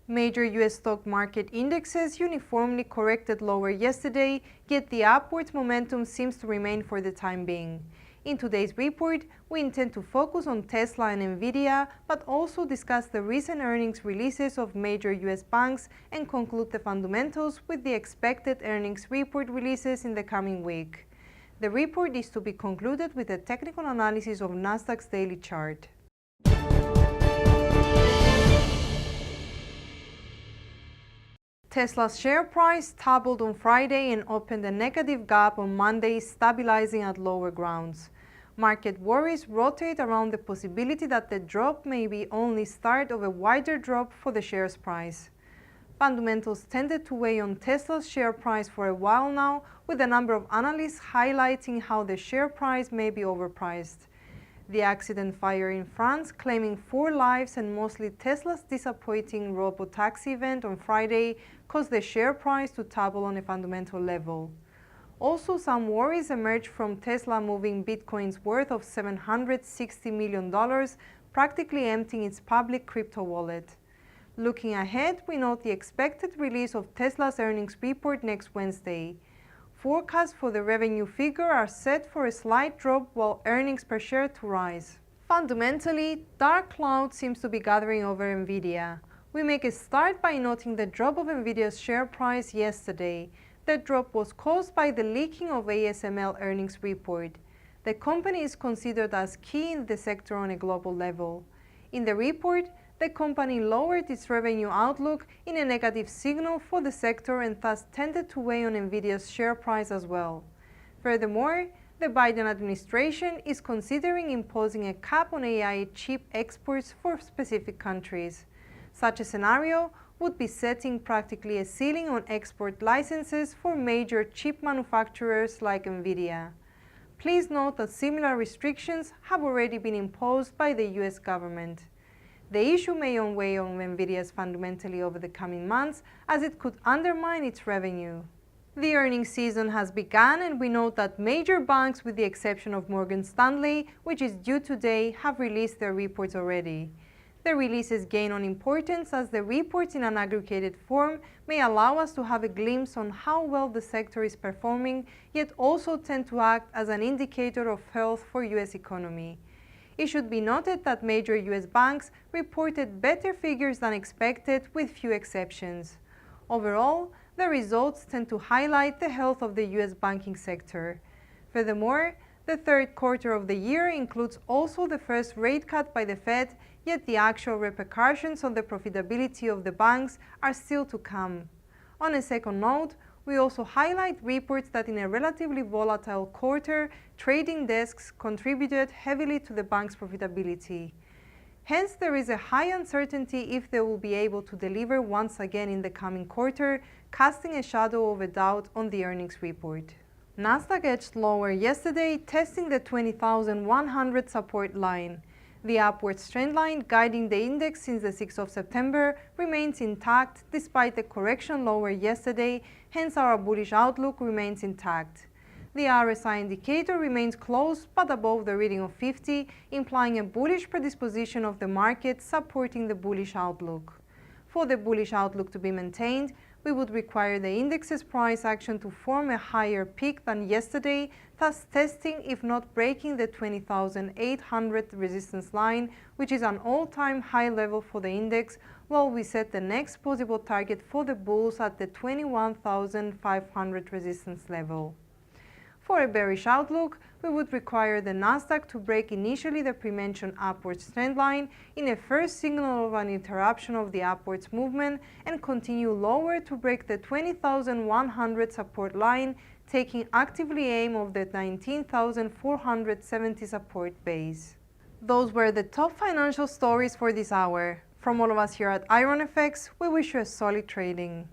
Major U.S. stock market indexes uniformly corrected lower yesterday, yet the upwards momentum seems to remain for the time being. In today's report, we intend to focus on Tesla and NVIDIA, but also discuss the recent earnings releases of major U.S. banks and conclude the fundamentals with the expected earnings report releases in the coming week. The report is to be concluded with a technical analysis of Nasdaq's daily chart. Tesla's share price tumbled on Friday and opened a negative gap on Monday, stabilizing at lower grounds. Market worries rotate around the possibility that the drop may be only start of a wider drop for the share's price. Fundamentals tended to weigh on Tesla's share price for a while now, with a number of analysts highlighting how the share price may be overpriced. The accident fire in France, claiming 4 lives and mostly Tesla's disappointing robo-taxi event on Friday, caused the share price to tumble on a fundamental level. Also, some worries emerged from Tesla moving Bitcoin's worth of $760 million, practically emptying its public crypto wallet. Looking ahead, we note the expected release of Tesla's earnings report next Wednesday. Forecasts for the revenue figure are set for a slight drop while earnings per share to rise. Fundamentally, dark cloud seems to be gathering over NVIDIA. We make a start by noting the drop of NVIDIA's share price yesterday. The drop was caused by the leaking of ASML earnings report. The company is considered as key in the sector on a global level. In the report, the company lowered its revenue outlook in a negative signal for the sector and thus tended to weigh on NVIDIA's share price as well. Furthermore, the Biden administration is considering imposing a cap on AI chip exports for specific countries. Such a scenario would be setting practically a ceiling on export licenses for major chip manufacturers like NVIDIA. Please note that similar restrictions have already been imposed by the US government. The issue may weigh on NVIDIA's fundamentally over the coming months, as it could undermine its revenue. The earnings season has begun, and we note that major banks, with the exception of Morgan Stanley, which is due today, have released their reports already. The releases gain on importance as the reports in an aggregated form may allow us to have a glimpse on how well the sector is performing, yet also tend to act as an indicator of health for US economy. It should be noted that major US banks reported better figures than expected, with few exceptions. Overall, the results tend to highlight the health of the US banking sector. Furthermore, the third quarter of the year includes also the first rate cut by the Fed, yet the actual repercussions on the profitability of the banks are still to come. On a second note, we also highlight reports that in a relatively volatile quarter, trading desks contributed heavily to the bank's profitability. Hence, there is a high uncertainty if they will be able to deliver once again in the coming quarter, casting a shadow of a doubt on the earnings report. Nasdaq edged lower yesterday, testing the 20,100 support line. The upward trend line guiding the index since the 6th of September remains intact despite the correction lower yesterday, hence our bullish outlook remains intact. The RSI indicator remains close but above the reading of 50, implying a bullish predisposition of the market supporting the bullish outlook. For the bullish outlook to be maintained, we would require the index's price action to form a higher peak than yesterday, thus testing if not breaking the 20,800 resistance line, which is an all-time high level for the index, while we set the next possible target for the bulls at the 21,500 resistance level. For a bearish outlook, we would require the Nasdaq to break initially the pre-mentioned upwards trend line in a first signal of an interruption of the upwards movement and continue lower to break the 20,100 support line, taking actively aim of the 19,470 support base. Those were the top financial stories for this hour. From all of us here at IronFX, we wish you a solid trading.